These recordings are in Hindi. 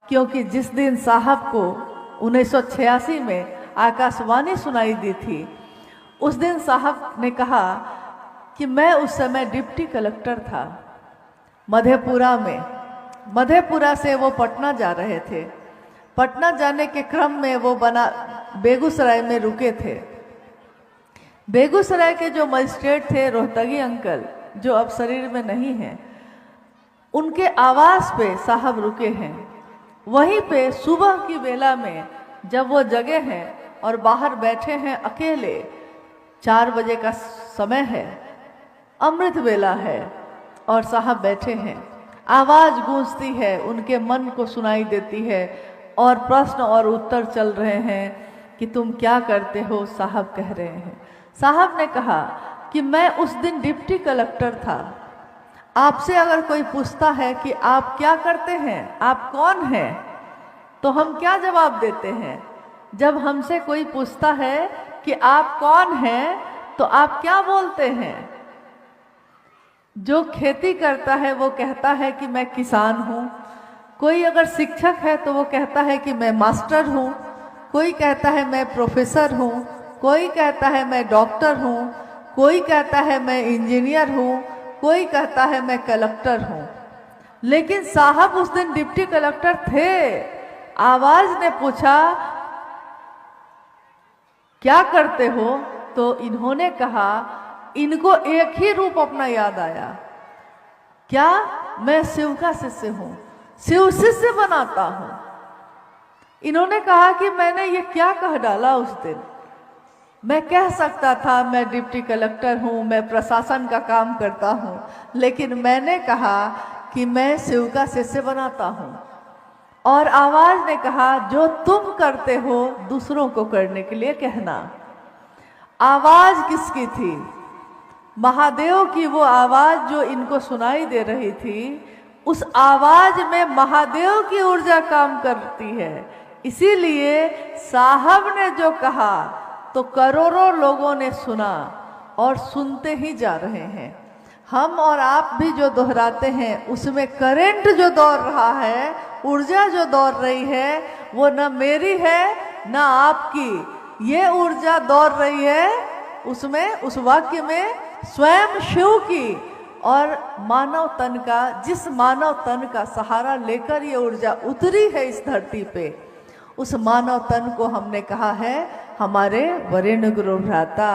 क्योंकि जिस दिन साहब को 1986 में आकाशवाणी सुनाई दी थी, उस दिन साहब ने कहा कि मैं उस समय डिप्टी कलेक्टर था मधेपुरा में। मधेपुरा से वो पटना जा रहे थे। पटना जाने के क्रम में वो बेगूसराय में रुके थे। बेगूसराय के जो मजिस्ट्रेट थे रोहतगी अंकल, जो अब शरीर में नहीं हैं, उनके आवास पे साहब रुके हैं। वहीं पे सुबह की बेला में जब वो जगे हैं और बाहर बैठे हैं अकेले, 4 बजे का समय है, अमृत वेला है और साहब बैठे हैं। आवाज गूंजती है, उनके मन को सुनाई देती है और प्रश्न और उत्तर चल रहे हैं कि तुम क्या करते हो, साहब कह रहे हैं। साहब ने कहा कि मैं उस दिन डिप्टी कलेक्टर था। आपसे अगर कोई पूछता है कि आप क्या करते हैं, आप कौन हैं, तो हम क्या जवाब देते हैं? जब हमसे कोई पूछता है कि आप कौन हैं, तो आप क्या बोलते हैं? जो खेती करता है वो कहता है कि मैं किसान हूँ। कोई अगर शिक्षक है तो वो कहता है कि मैं मास्टर हूँ। कोई कहता है मैं प्रोफेसर हूँ। कोई कहता है मैं डॉक्टर हूँ। कोई कहता है मैं इंजीनियर हूँ। कोई कहता है मैं कलेक्टर हूँ। लेकिन साहब उस दिन डिप्टी कलेक्टर थे। आवाज ने पूछा क्या करते हो, तो इन्होंने कहा, इनको एक ही रूप अपना याद आया, क्या मैं शिव का शिष्य हूं, शिव शिष्य बनाता हूं। इन्होंने कहा कि मैंने ये क्या कह डाला उस दिन। मैं कह सकता था मैं डिप्टी कलेक्टर हूं, मैं प्रशासन का काम करता हूं, लेकिन मैंने कहा कि मैं शिव का शिष्य बनाता हूं। और आवाज ने कहा जो तुम करते हो दूसरों को करने के लिए कहना। आवाज किसकी थी? महादेव की। वो आवाज जो इनको सुनाई दे रही थी, उस आवाज में महादेव की ऊर्जा काम करती है। इसीलिए साहब ने जो कहा तो करोड़ों लोगों ने सुना और सुनते ही जा रहे हैं। हम और आप भी जो दोहराते हैं उसमें करंट जो दौड़ रहा है, ऊर्जा जो दौड़ रही है, वो न मेरी है न आपकी। ये ऊर्जा दौड़ रही है उसमें, उस वाक्य में स्वयं शिव की और मानव तन का, जिस मानव तन का सहारा लेकर ये ऊर्जा उतरी है इस धरती पे, उस मानव तन को हमने कहा है हमारे वरेण्य गुरु भ्राता,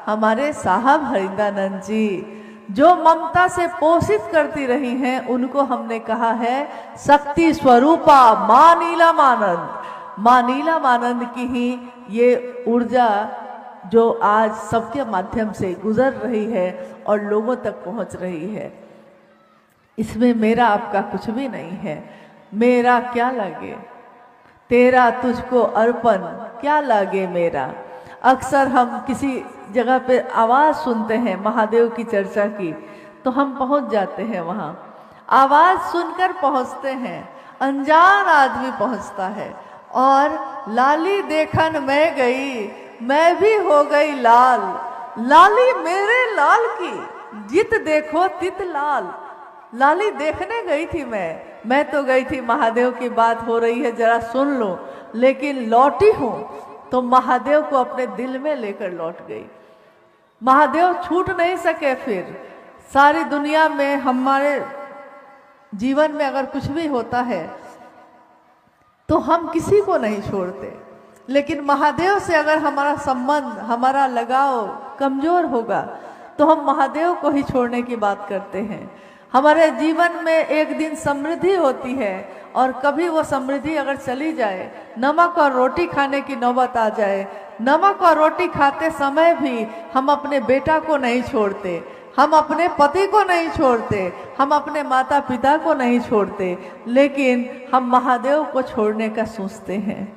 हमारे साहब हरिंदानंद जी, जो ममता से पोषित करती रही हैं, उनको हमने कहा है शक्ति स्वरूपा मां नीलमानंद। मां नीलमानंद की ही ये ऊर्जा जो आज सबके माध्यम से गुजर रही है और लोगों तक पहुंच रही है। इसमें मेरा आपका कुछ भी नहीं है। मेरा क्या लगे तेरा तुझको अर्पण, क्या लागे मेरा। अक्सर हम किसी जगह पे आवाज सुनते हैं महादेव की चर्चा की, तो हम पहुंच जाते हैं वहां, आवाज सुनकर पहुंचते हैं। अनजान आदमी पहुंचता है और लाली देखन मैं गई, मैं भी हो गई लाल। लाली मेरे लाल की, जित देखो तित लाल। लाली देखने गई थी मैं तो गई थी, महादेव की बात हो रही है जरा सुन लो, लेकिन लौटी हूं तो महादेव को अपने दिल में लेकर लौट गई। महादेव छूट नहीं सके। फिर सारी दुनिया में हमारे जीवन में अगर कुछ भी होता है तो हम किसी को नहीं छोड़ते, लेकिन महादेव से अगर हमारा संबंध, हमारा लगाव कमजोर होगा तो हम महादेव को ही छोड़ने की बात करते हैं। हमारे जीवन में एक दिन समृद्धि होती है और कभी वो समृद्धि अगर चली जाए, नमक और रोटी खाने की नौबत आ जाए, नमक और रोटी खाते समय भी हम अपने बेटा को नहीं छोड़ते, हम अपने पति को नहीं छोड़ते, हम अपने माता पिता को नहीं छोड़ते, लेकिन हम महादेव को छोड़ने का सोचते हैं।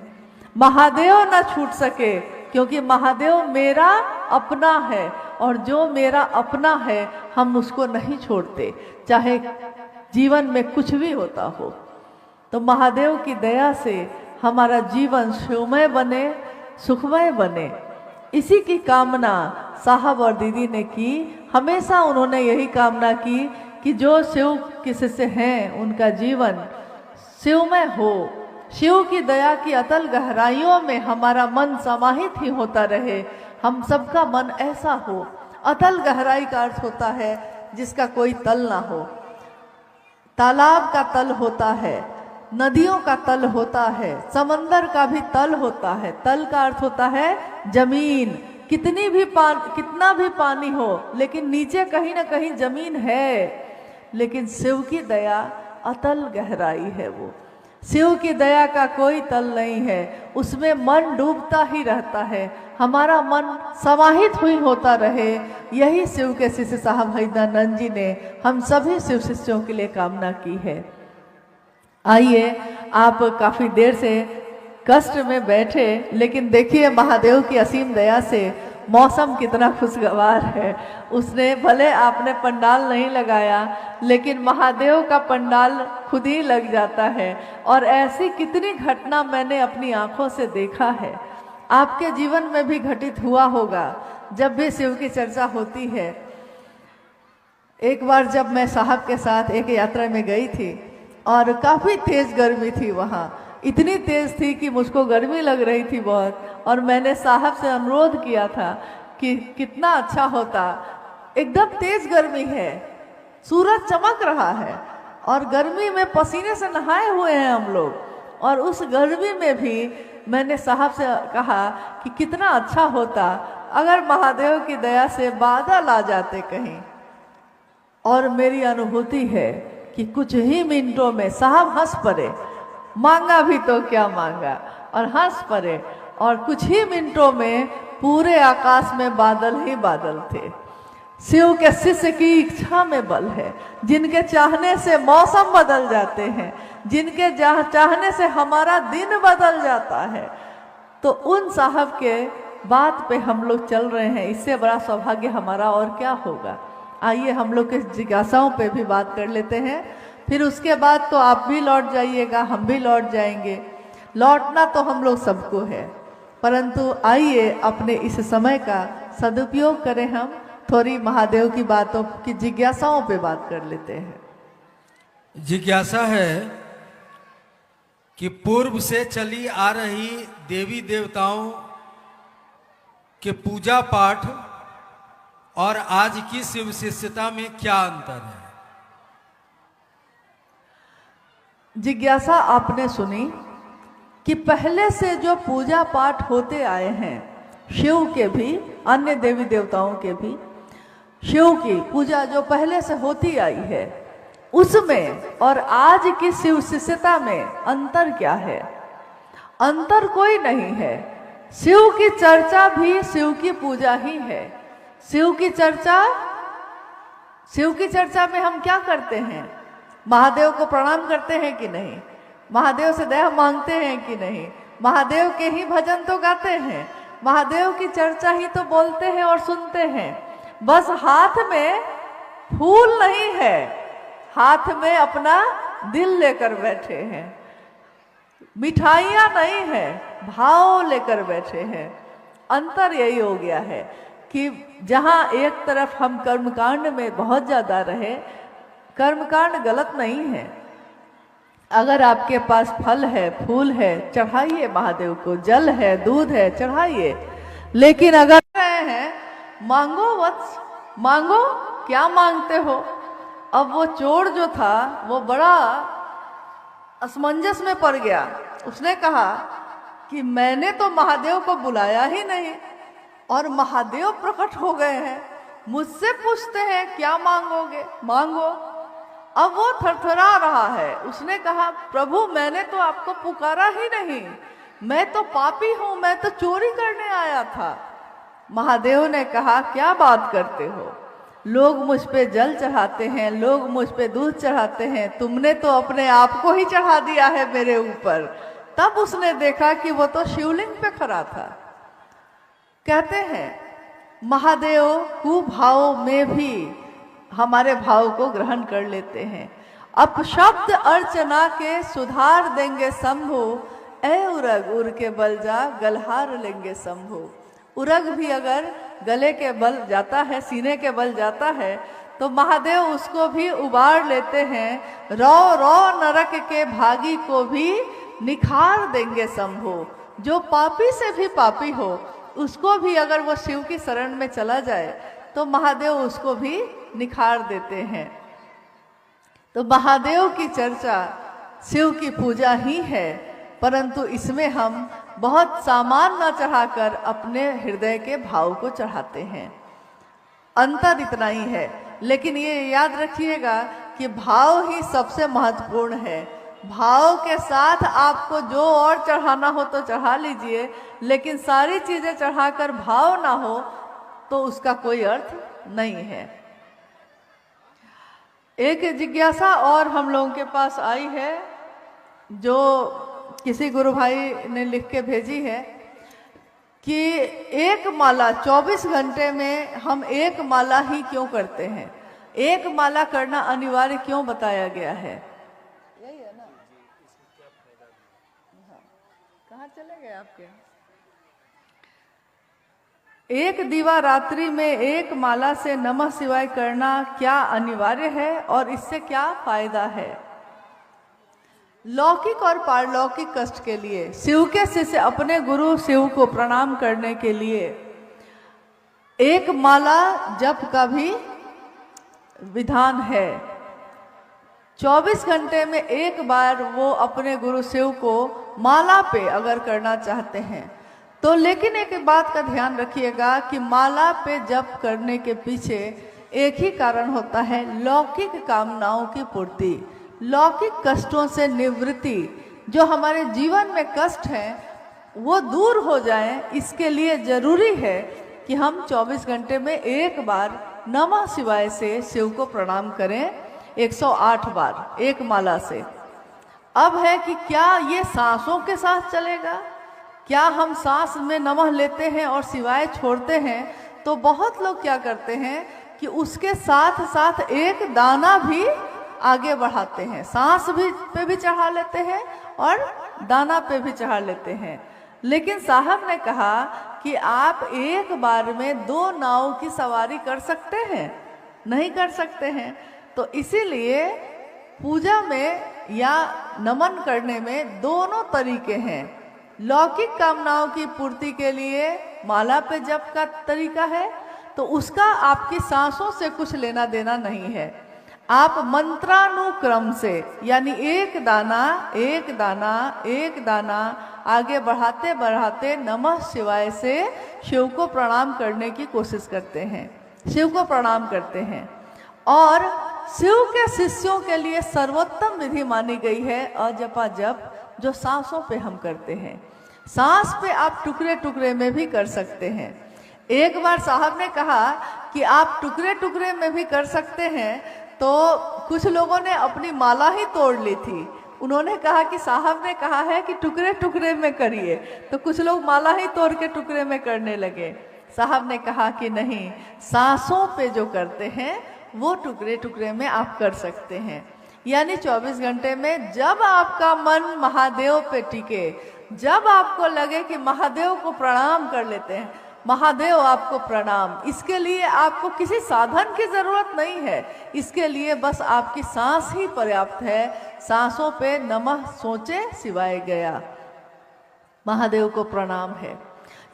महादेव न छूट सके, क्योंकि महादेव मेरा अपना है और जो मेरा अपना है हम उसको नहीं छोड़ते, चाहे जीवन में कुछ भी होता हो। तो महादेव की दया से हमारा जीवन शिवमय बने, सुखमय बने, इसी की कामना साहब और दीदी ने की। हमेशा उन्होंने यही कामना की कि जो शिव के शिष्य हैं उनका जीवन शिवमय हो, शिव की दया की अतल गहराइयों में हमारा मन समाहित ही होता रहे। हम सबका मन ऐसा हो। अतल गहराई का अर्थ होता है जिसका कोई तल ना हो। तालाब का तल होता है, नदियों का तल होता है, समंदर का भी तल होता है। तल का अर्थ होता है जमीन। कितना भी पानी हो, लेकिन नीचे कहीं ना कहीं जमीन है। लेकिन शिव की दया अतल गहराई है। वो शिव की दया का कोई तल नहीं है, उसमें मन डूबता ही रहता है। हमारा मन समाहित हुई होता रहे, यही शिव के शिष्य साहब हरिदानंद जी ने हम सभी शिव शिष्यों के लिए कामना की है। आइए, आप काफी देर से कष्ट में बैठे, लेकिन देखिए महादेव की असीम दया से मौसम कितना खुशगवार है। उसने भले आपने पंडाल नहीं लगाया, लेकिन महादेव का पंडाल खुद ही लग जाता है। और ऐसी कितनी घटना मैंने अपनी आंखों से देखा है। आपके जीवन में भी घटित हुआ होगा। जब भी शिव की चर्चा होती है, एक बार जब मैं साहब के साथ एक यात्रा में गई थी और काफ़ी तेज गर्मी थी वहाँ। इतनी तेज थी कि मुझको गर्मी लग रही थी बहुत। और मैंने साहब से अनुरोध किया था कि कितना अच्छा होता, एकदम तेज गर्मी है, सूरज चमक रहा है और गर्मी में पसीने से नहाए हुए हैं हम लोग, और उस गर्मी में भी मैंने साहब से कहा कि कितना अच्छा होता अगर महादेव की दया से बादल आ जाते कहीं। और मेरी अनुभूति है कि कुछ ही मिनटों में साहब हंस पड़े, मांगा भी तो क्या मांगा, और हंस पड़े। और कुछ ही मिनटों में पूरे आकाश में बादल ही बादल थे। शिव के शिष्य की इच्छा में बल है। जिनके चाहने से मौसम बदल जाते हैं, जिनके चाहने से हमारा दिन बदल जाता है, तो उन साहब के बात पे हम लोग चल रहे हैं। इससे बड़ा सौभाग्य हमारा और क्या होगा। आइए हम लोग के जिज्ञासाओं पे भी बात कर लेते हैं। फिर उसके बाद तो आप भी लौट जाइएगा, हम भी लौट जाएंगे। लौटना तो हम लोग सबको है, परंतु आइए अपने इस समय का सदुपयोग करें। हम थोड़ी महादेव की बातों की जिज्ञासाओं पे बात कर लेते हैं। जिज्ञासा है कि पूर्व से चली आ रही देवी देवताओं के पूजा पाठ और आज की शिव शिष्यता में क्या अंतर है। जिज्ञासा आपने सुनी कि पहले से जो पूजा पाठ होते आए हैं, शिव के भी, अन्य देवी देवताओं के भी, शिव की पूजा जो पहले से होती आई है, उसमें और आज की शिव शिष्यता में अंतर क्या है। अंतर कोई नहीं है। शिव की चर्चा भी शिव की पूजा ही है। शिव की चर्चा में हम क्या करते हैं? महादेव को प्रणाम करते हैं कि नहीं? महादेव से दया मांगते हैं कि नहीं? महादेव के ही भजन तो गाते हैं, महादेव की चर्चा ही तो बोलते हैं और सुनते हैं। बस हाथ में फूल नहीं है, हाथ में अपना दिल लेकर बैठे हैं। मिठाइयाँ नहीं है, भाव लेकर बैठे हैं। अंतर यही हो गया है कि जहाँ एक तरफ हम कर्मकांड में बहुत ज़्यादा रहे, कर्मकांड गलत नहीं है। अगर आपके पास फल है, फूल है, चढ़ाइए महादेव को, जल है, दूध है, चढ़ाइए। लेकिन अगर रहे हैं मांगो वत्स, मांगो, क्या मांगते हो? अब वो चोर जो था वो बड़ा असमंजस में पड़ गया। उसने कहा कि मैंने तो महादेव को बुलाया ही नहीं और महादेव प्रकट हो गए हैं, मुझसे पूछते हैं क्या मांगोगे, मांगो। अब वो थरथरा रहा है। उसने कहा प्रभु मैंने तो आपको पुकारा ही नहीं, मैं तो पापी हूं, मैं तो चोरी करने आया था। महादेव ने कहा क्या बात करते हो, लोग मुझ पे जल चढ़ाते हैं, लोग मुझ पे दूध चढ़ाते हैं, तुमने तो अपने आप को ही चढ़ा दिया है मेरे ऊपर। तब उसने देखा कि वो तो शिवलिंग पे खड़ा था। कहते हैं महादेव कुभाव में भी हमारे भाव को ग्रहण कर लेते हैं। अब शब्द अर्चना के सुधार देंगे शंभु, ए उरग उर के बल जा गलहार लेंगे शंभु। उरग भी अगर गले के बल जाता है, सीने के बल जाता है, तो महादेव उसको भी उबार लेते हैं। रौ रौ नरक के भागी को भी निखार देंगे शंभु। जो पापी से भी पापी हो, उसको भी अगर वो शिव की शरण में चला जाए तो महादेव उसको भी निखार देते हैं। तो महादेव की चर्चा शिव की पूजा ही है, परंतु इसमें हम बहुत सामान न चढ़ाकर अपने हृदय के भाव को चढ़ाते हैं। अंतर इतना ही है, लेकिन ये याद रखिएगा कि भाव ही सबसे महत्वपूर्ण है। भाव के साथ आपको जो और चढ़ाना हो तो चढ़ा लीजिए, लेकिन सारी चीजें चढ़ाकर भाव ना हो तो उसका कोई अर्थ नहीं है। एक जिज्ञासा और हम लोगों के पास आई है, जो किसी गुरु भाई ने लिख के भेजी है कि एक माला 24 घंटे में हम एक माला ही क्यों करते हैं, एक माला करना अनिवार्य क्यों बताया गया है। यही है ना? कहाँ चले गए आपके? एक दीवा रात्रि में एक माला से नमः शिवाय करना क्या अनिवार्य है और इससे क्या फायदा है? लौकिक और पारलौकिक कष्ट के लिए शिव के शिष्य अपने गुरु शिव को प्रणाम करने के लिए एक माला जप का भी विधान है। 24 घंटे में एक बार वो अपने गुरु शिव को माला पे अगर करना चाहते हैं तो, लेकिन एक बात का ध्यान रखिएगा कि माला पे जप करने के पीछे एक ही कारण होता है, लौकिक कामनाओं की पूर्ति, लौकिक कष्टों से निवृत्ति। जो हमारे जीवन में कष्ट हैं वो दूर हो जाएं, इसके लिए जरूरी है कि हम 24 घंटे में एक बार नमः शिवाय से शिव को प्रणाम करें 108 बार एक माला से। अब है कि क्या ये सांसों के साथ चलेगा? क्या हम सांस में नमः लेते हैं और शिवाय छोड़ते हैं? तो बहुत लोग क्या करते हैं कि उसके साथ साथ एक दाना भी आगे बढ़ाते हैं, सांस भी पे भी चढ़ा लेते हैं और दाना पे भी चढ़ा लेते हैं। लेकिन साहब ने कहा कि आप एक बार में 2 नाव की सवारी कर सकते हैं? नहीं कर सकते हैं। तो इसीलिए पूजा में या नमन करने में दोनों तरीके हैं। लौकिक कामनाओं की पूर्ति के लिए माला पे जप का तरीका है, तो उसका आपकी सांसों से कुछ लेना देना नहीं है। आप मंत्रानुक्रम से, यानी एक दाना एक दाना एक दाना आगे बढ़ाते बढ़ाते नमः शिवाय से शिव को प्रणाम करने की कोशिश करते हैं, शिव को प्रणाम करते हैं। और शिव के शिष्यों के लिए सर्वोत्तम विधि मानी गई है अजपा जप, जो सांसों पे हम करते हैं। सांस पे आप टुकड़े टुकड़े में भी कर सकते हैं। एक बार साहब ने कहा कि आप टुकड़े टुकड़े में भी कर सकते हैं, तो कुछ लोगों ने अपनी माला ही तोड़ ली थी। उन्होंने कहा कि साहब ने कहा है कि टुकड़े टुकड़े में करिए, तो कुछ लोग माला ही तोड़ के टुकड़े में करने लगे। साहब ने कहा कि नहीं, सांसों पे जो करते हैं वो टुकड़े टुकड़े में आप कर सकते हैं। यानी 24 घंटे में जब आपका मन महादेव पे टिके, जब आपको लगे कि महादेव को प्रणाम कर लेते हैं, महादेव आपको प्रणाम, इसके लिए आपको किसी साधन की जरूरत नहीं है। इसके लिए बस आपकी सांस ही पर्याप्त है। सांसों पे नमः सोचे शिवाय गया, महादेव को प्रणाम है।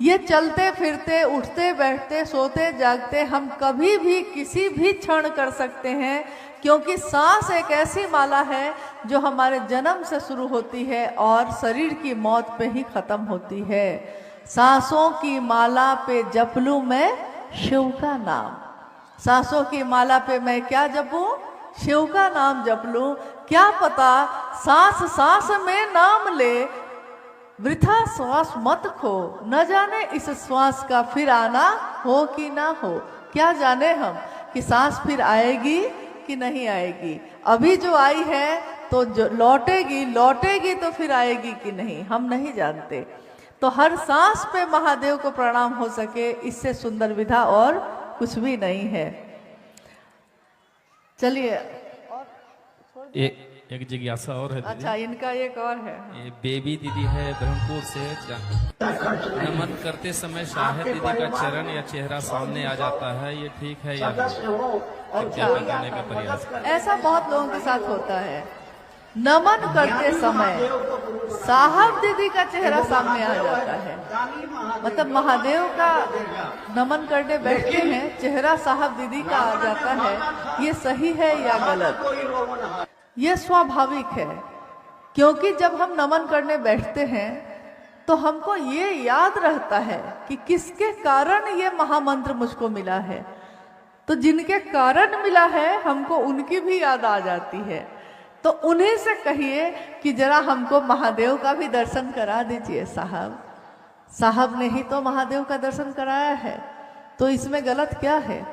ये चलते फिरते उठते बैठते सोते जागते हम कभी भी किसी भी क्षण कर सकते हैं, क्योंकि सांस एक ऐसी माला है जो हमारे जन्म से शुरू होती है और शरीर की मौत पे ही खत्म होती है। सांसों की माला पे जप लूं मैं शिव का नाम। सांसों की माला पे मैं क्या जपूं? शिव का नाम जप लूं। क्या पता सांस सांस में नाम ले, वृथा श्वास मत खो, न जाने इस श्वास का फिर आना हो कि ना हो। क्या जाने हम कि सांस फिर आएगी कि नहीं आएगी। अभी जो आई है तो जो लौटेगी तो फिर आएगी कि नहीं, हम नहीं जानते। तो हर सांस पे महादेव को प्रणाम हो सके, इससे सुंदर विधा और कुछ भी नहीं है। चलिए एक जिज्ञासा और है दीदी। अच्छा, इनका एक और है। ये बेबी दीदी है ब्रह्मपुर से। नमन करते समय शाहिद दीदी का चरण या चेहरा सामने आ जाता है, ये ठीक है या नहीं? करने का प्रयास। ऐसा बहुत लोगों के साथ होता है। नमन करते समय साहब दीदी का चेहरा सामने आ जाता है। मतलब महादेव का नमन करने बैठते हैं, चेहरा साहब दीदी का आ जाता है। ये सही है या गलत? ये स्वाभाविक है, क्योंकि जब हम नमन करने बैठते हैं तो हमको ये याद रहता है कि किसके कारण ये महामंत्र मुझको मिला है। तो जिनके कारण मिला है हमको उनकी भी याद आ जाती है। तो उन्हीं से कहिए कि जरा हमको महादेव का भी दर्शन करा दीजिए साहब। साहब ने ही तो महादेव का दर्शन कराया है, तो इसमें गलत क्या है?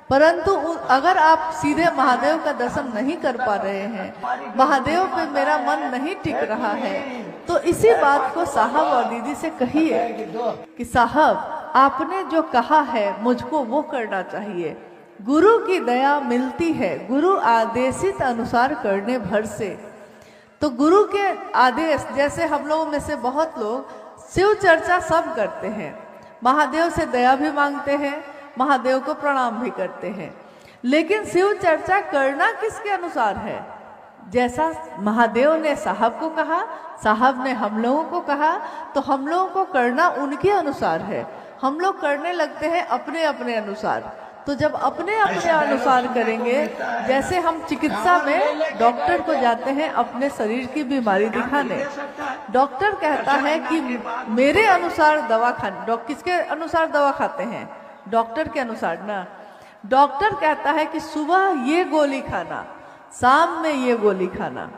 परंतु अगर आप सीधे महादेव का दर्शन नहीं कर पा रहे हैं, महादेव पे मेरा मन नहीं टिक रहा है, तो इसी बात को साहब और दीदी से कहिए कि साहब आपने जो कहा है मुझको वो करना चाहिए। गुरु की दया मिलती है गुरु आदेशित अनुसार करने भर से। तो गुरु के आदेश, जैसे हम लोगों में से बहुत लोग शिव चर्चा सब करते हैं, महादेव से दया भी मांगते हैं, महादेव को प्रणाम भी करते हैं, लेकिन शिव चर्चा करना किसके अनुसार है? जैसा महादेव ने साहब को कहा, साहब ने हम लोगों को कहा, तो हम लोगों को करना उनके अनुसार है। हम लोग करने लगते हैं अपने अपने अनुसार। तो जब अपने अपने अनुसार करेंगे, जैसे हम चिकित्सा में डॉक्टर को जाते हैं अपने शरीर की बीमारी दिखाने, डॉक्टर कहता है कि मेरे अनुसार दवा खाने। किसके अनुसार दवा खाते हैं? डॉक्टर के अनुसार ना। डॉक्टर कहता है कि सुबह ये गोली खाना, शाम में ये गोली खाना।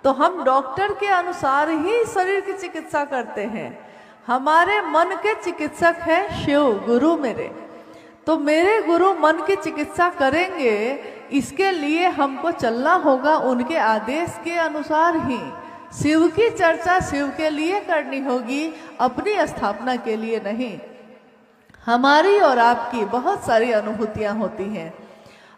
तो हम डॉक्टर के अनुसार ही शरीर की चिकित्सा करते हैं। हमारे मन के चिकित्सक है शिव गुरु मेरे। तो मेरे गुरु मन की चिकित्सा करेंगे, इसके लिए हमको चलना होगा उनके आदेश के अनुसार ही। शिव की चर्चा शिव के लिए करनी होगी, अपनी स्थापना के लिए नहीं। हमारी और आपकी बहुत सारी अनुभूतियां होती हैं।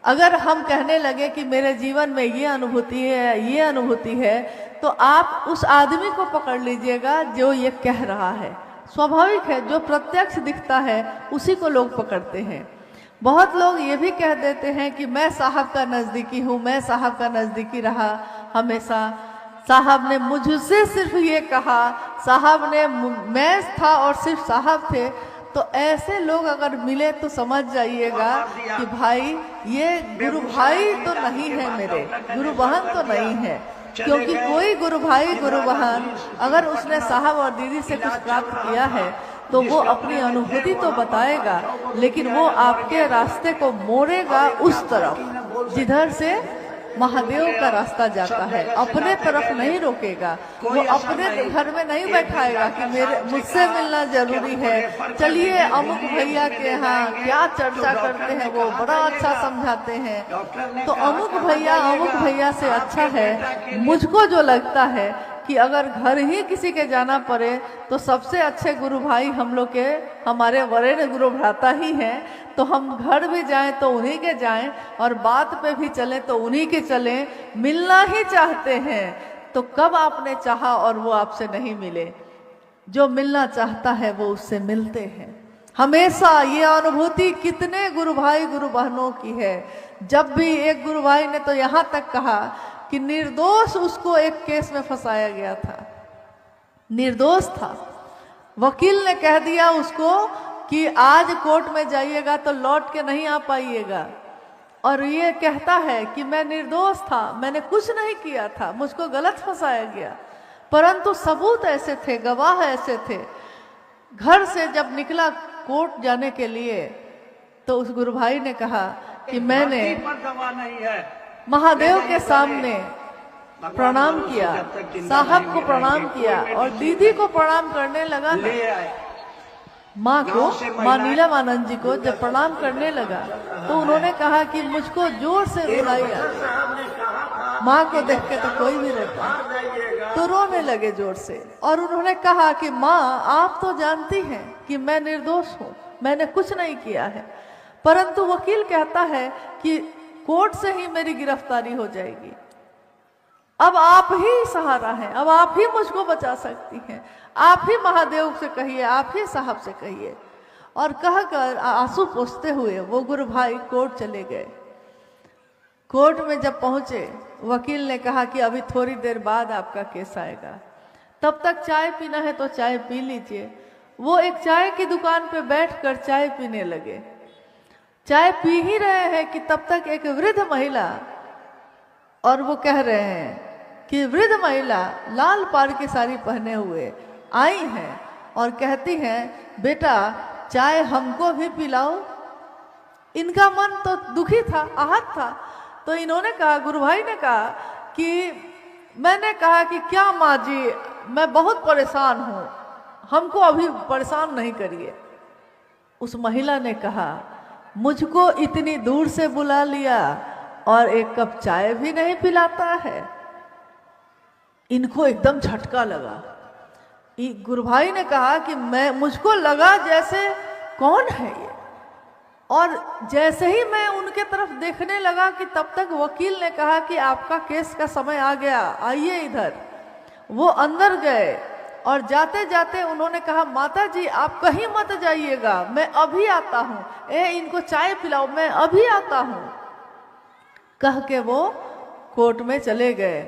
अगर हम कहने लगे कि मेरे जीवन में ये अनुभूति है, ये अनुभूति है, तो आप उस आदमी को पकड़ लीजिएगा जो ये कह रहा है। स्वाभाविक है, जो प्रत्यक्ष दिखता है उसी को लोग पकड़ते हैं। बहुत लोग ये भी कह देते हैं कि मैं साहब का नज़दीकी हूँ, मैं साहब का नज़दीकी रहा हमेशा, साहब ने मुझसे सिर्फ ये कहा, साहब ने, मैं था और सिर्फ साहब थे। तो ऐसे लोग अगर मिले तो समझ जाइएगा कि भाई ये गुरु भाई तो नहीं है, मेरे गुरु बहन तो नहीं है। क्योंकि कोई गुरु भाई गुरु बहन अगर उसने साहब और दीदी से कुछ प्राप्त किया है तो वो अपनी अनुभूति तो बताएगा, लेकिन वो आपके रास्ते को मोड़ेगा उस तरफ जिधर से महादेव का रास्ता जाता है। अपने तरफ नहीं रोकेगा, वो अपने घर में नहीं बैठाएगा कि मेरे मुझसे मिलना जरूरी है, चलिए अमुक भैया के यहाँ क्या चर्चा करते हैं, वो बड़ा अच्छा समझाते हैं। तो अमुक भैया से अच्छा है, मुझको जो लगता है कि अगर घर ही किसी के जाना पड़े तो सबसे अच्छे गुरु भाई हम लोग के हमारे वरेण्य गुरु भ्राता ही हैं। तो हम घर भी जाएं तो उन्हीं के जाएं, और बात पे भी चलें तो उन्हीं के चलें। मिलना ही चाहते हैं तो कब आपने चाहा और वो आपसे नहीं मिले? जो मिलना चाहता है वो उससे मिलते हैं हमेशा। ये अनुभूति कितने गुरु भाई गुरु बहनों की है। जब भी एक गुरु भाई ने तो यहाँ तक कहा कि निर्दोष उसको एक केस में फंसाया गया था, निर्दोष था, वकील ने कह दिया उसको कि आज कोर्ट में जाइएगा तो लौट के नहीं आ पाइएगा, और ये कहता है कि मैं निर्दोष था, मैंने कुछ नहीं किया था, मुझको गलत फंसाया गया। परंतु सबूत ऐसे थे, गवाह ऐसे थे। घर से जब निकला कोर्ट जाने के लिए तो उस गुरु भाई ने कहा कि मैंने महादेव के सामने प्रणाम किया, साहब को प्रणाम किया और दीदी को प्रणाम करने लगा ना, माँ को, माँ नीलम आनंद जी को जब प्रणाम करने लगा तो उन्होंने कहा कि मुझको जोर से रुलाई आ। माँ को देख के तो कोई भी रहता, तो रोने लगे जोर से। और उन्होंने कहा कि माँ आप तो जानती हैं कि मैं निर्दोष हूँ, मैंने कुछ नहीं किया है, परंतु वकील कहता है कि कोर्ट से ही मेरी गिरफ्तारी हो जाएगी। अब आप ही सहारा हैं, अब आप ही मुझको बचा सकती हैं, आप ही महादेव से कहिए, आप ही साहब से कहिए। और कहकर आंसू पोंछते हुए वो गुरु भाई कोर्ट चले गए। कोर्ट में जब पहुंचे, वकील ने कहा कि अभी थोड़ी देर बाद आपका केस आएगा, तब तक चाय पीना है तो चाय पी लीजिए। वो एक चाय की दुकान पे बैठकर चाय पीने लगे। चाय पी ही रहे हैं कि तब तक एक वृद्ध महिला, और वो कह रहे हैं कि वृद्ध महिला लाल पाड़ की साड़ी पहने हुए आई हैं और कहती हैं, बेटा चाय हमको भी पिलाओ। इनका मन तो दुखी था, आहत था। तो इन्होंने कहा, गुरु भाई ने कहा कि मैंने कहा कि क्या माँ जी, मैं बहुत परेशान हूँ, हमको अभी परेशान नहीं करिए। उस महिला ने कहा, मुझको इतनी दूर से बुला लिया और एक कप चाय भी नहीं पिलाता है। इनको एकदम झटका लगा। गुरु भाई ने कहा कि मुझको लगा जैसे कौन है ये, और जैसे ही मैं उनके तरफ देखने लगा कि तब तक वकील ने कहा कि आपका केस का समय आ गया, आइए इधर। वो अंदर गए और जाते जाते उन्होंने कहा, माता जी आप कहीं मत जाइएगा, मैं अभी आता हूँ, इनको चाय पिलाओ, मैं अभी आता हूँ। कह के वो कोर्ट में चले गए।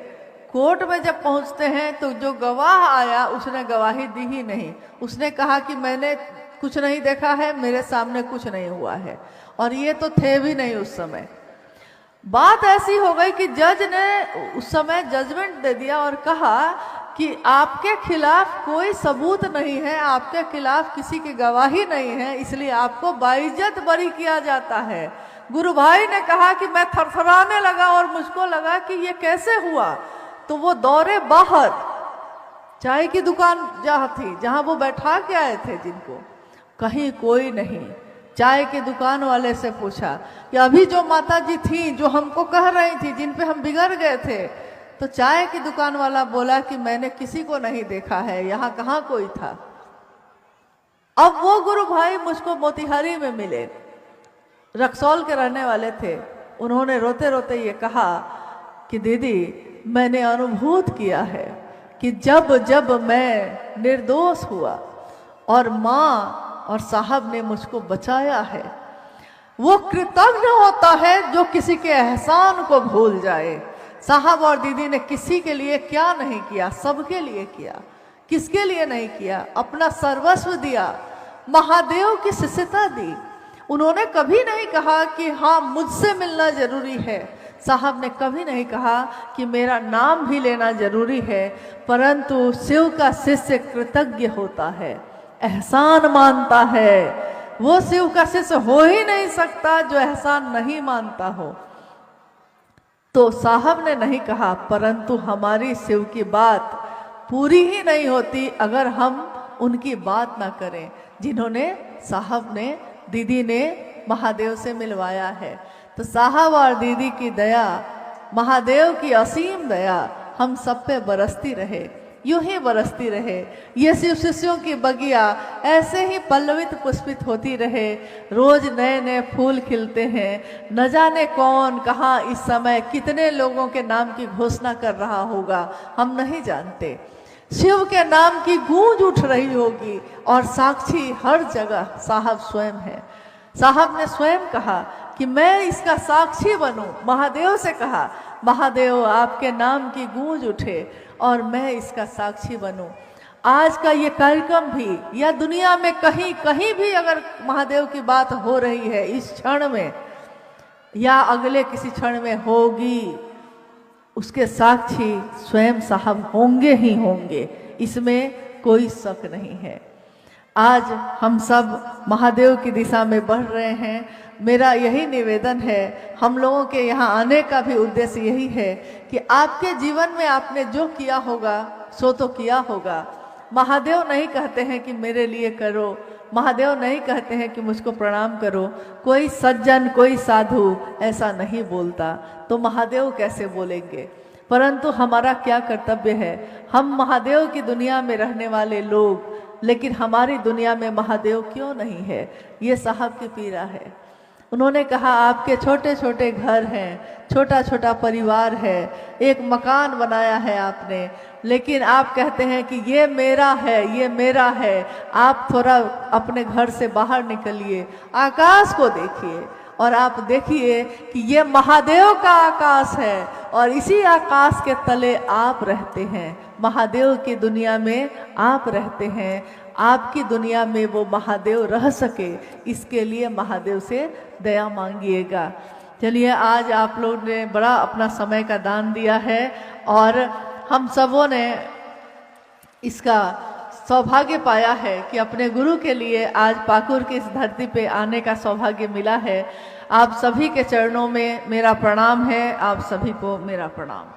कोर्ट में जब पहुंचते हैं तो जो गवाह आया उसने गवाही दी ही नहीं। उसने कहा कि मैंने कुछ नहीं देखा है, मेरे सामने कुछ नहीं हुआ है, और ये तो थे भी नहीं उस समय। बात ऐसी हो गई कि जज ने उस समय जजमेंट दे दिया और कहा कि आपके खिलाफ कोई सबूत नहीं है, आपके खिलाफ किसी की गवाही नहीं है, इसलिए आपको बाइज्जत बरी किया जाता है। गुरु भाई ने कहा कि मैं थरथराने लगा और मुझको लगा कि ये कैसे हुआ। तो वो दौड़े बाहर, चाय की दुकान जहाँ थी, जहाँ वो बैठा के आए थे जिनको, कहीं कोई नहीं। चाय की दुकान वाले से पूछा कि अभी जो माता जी थी, जो हमको कह रही थी, जिन पे हम बिगड़ गए थे, तो चाय की दुकान वाला बोला कि मैंने किसी को नहीं देखा है, यहाँ कहाँ कोई था। अब वो गुरु भाई मुझको मोतिहारी में मिले, रक्सौल के रहने वाले थे। उन्होंने रोते रोते ये कहा कि दीदी, मैंने अनुभूत किया है कि जब जब मैं निर्दोष हुआ और माँ और साहब ने मुझको बचाया है, वो कृतज्ञ होता है जो किसी के एहसान को भूल जाए। साहब और दीदी ने किसी के लिए क्या नहीं किया, सबके लिए किया। किसके लिए नहीं किया? अपना सर्वस्व दिया, महादेव की शिष्यता दी। उन्होंने कभी नहीं कहा कि हाँ मुझसे मिलना जरूरी है। साहब ने कभी नहीं कहा कि मेरा नाम भी लेना जरूरी है, परंतु शिव का शिष्य कृतज्ञ होता है, एहसान मानता है। वो शिव का शिष्य हो ही नहीं सकता जो एहसान नहीं मानता हो। तो साहब ने नहीं कहा, परंतु हमारी शिव की बात पूरी ही नहीं होती अगर हम उनकी बात ना करें, जिन्होंने साहब ने, दीदी ने महादेव से मिलवाया है। तो साहब और दीदी की दया, महादेव की असीम दया हम सब पे बरसती रहे, यूं ही बरसती रहे। ये शिव शिष्यों की बगिया ऐसे ही पल्लवित पुष्पित होती रहे। रोज नए नए फूल खिलते हैं। न जाने कौन कहाँ इस समय कितने लोगों के नाम की घोषणा कर रहा होगा, हम नहीं जानते। शिव के नाम की गूंज उठ रही होगी और साक्षी हर जगह साहब स्वयं है। साहब ने स्वयं कहा कि मैं इसका साक्षी बनूं। महादेव से कहा, महादेव आपके नाम की गूंज उठे और मैं इसका साक्षी बनूं। आज का ये कार्यक्रम भी, या दुनिया में कहीं कहीं भी अगर महादेव की बात हो रही है इस क्षण में या अगले किसी क्षण में होगी, उसके साक्षी स्वयं साहब होंगे ही होंगे, इसमें कोई शक नहीं है। आज हम सब महादेव की दिशा में बढ़ रहे हैं। मेरा यही निवेदन है, हम लोगों के यहाँ आने का भी उद्देश्य यही है कि आपके जीवन में आपने जो किया होगा सो तो किया होगा। महादेव नहीं कहते हैं कि मेरे लिए करो, महादेव नहीं कहते हैं कि मुझको प्रणाम करो। कोई सज्जन, कोई साधु ऐसा नहीं बोलता, तो महादेव कैसे बोलेंगे? परंतु हमारा क्या कर्तव्य है? हम महादेव की दुनिया में रहने वाले लोग, लेकिन हमारी दुनिया में महादेव क्यों नहीं है? ये साहब की पीड़ा है। उन्होंने कहा, आपके छोटे छोटे घर हैं, छोटा छोटा परिवार है, एक मकान बनाया है आपने, लेकिन आप कहते हैं कि ये मेरा है, ये मेरा है। आप थोड़ा अपने घर से बाहर निकलिए, आकाश को देखिए और आप देखिए कि ये महादेव का आकाश है और इसी आकाश के तले आप रहते हैं। महादेव की दुनिया में आप रहते हैं। आपकी दुनिया में वो महादेव रह सके, इसके लिए महादेव से दया मांगिएगा। चलिए, आज आप लोग ने बड़ा अपना समय का दान दिया है और हम सबों ने इसका सौभाग्य पाया है कि अपने गुरु के लिए आज पाकुर की इस धरती पे आने का सौभाग्य मिला है। आप सभी के चरणों में मेरा प्रणाम है। आप सभी को मेरा प्रणाम।